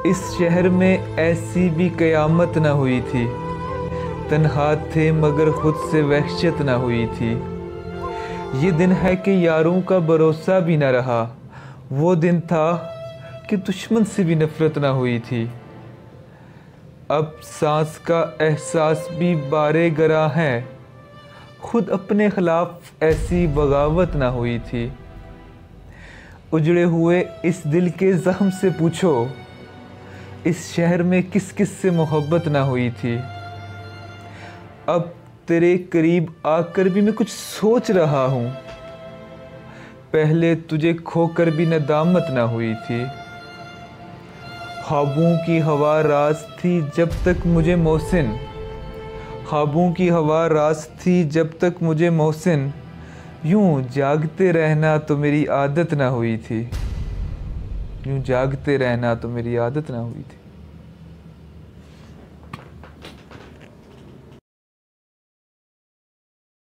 इस शहर में ऐसी भी कयामत न हुई थी, तन्हा थे मगर खुद से वहशत न हुई थी। ये दिन है कि यारों का भरोसा भी न रहा, वो दिन था कि दुश्मन से भी नफरत न हुई थी। अब सांस का एहसास भी बारे गरा है, खुद अपने खिलाफ ऐसी बगावत न हुई थी। उजड़े हुए इस दिल के ज़ख्म से पूछो, इस शहर में किस किस से मोहब्बत ना हुई थी। अब तेरे करीब आकर भी मैं कुछ सोच रहा हूँ, पहले तुझे खोकर भी नदामत ना हुई थी। ख्वाबों की हवा रास थी जब तक मुझे मोहसिन, ख्वाबों की हवा रास थी जब तक मुझे मोहसिन, यूं जागते रहना तो मेरी आदत ना हुई थी, यूं जागते रहना तो मेरी आदत ना हुई थी।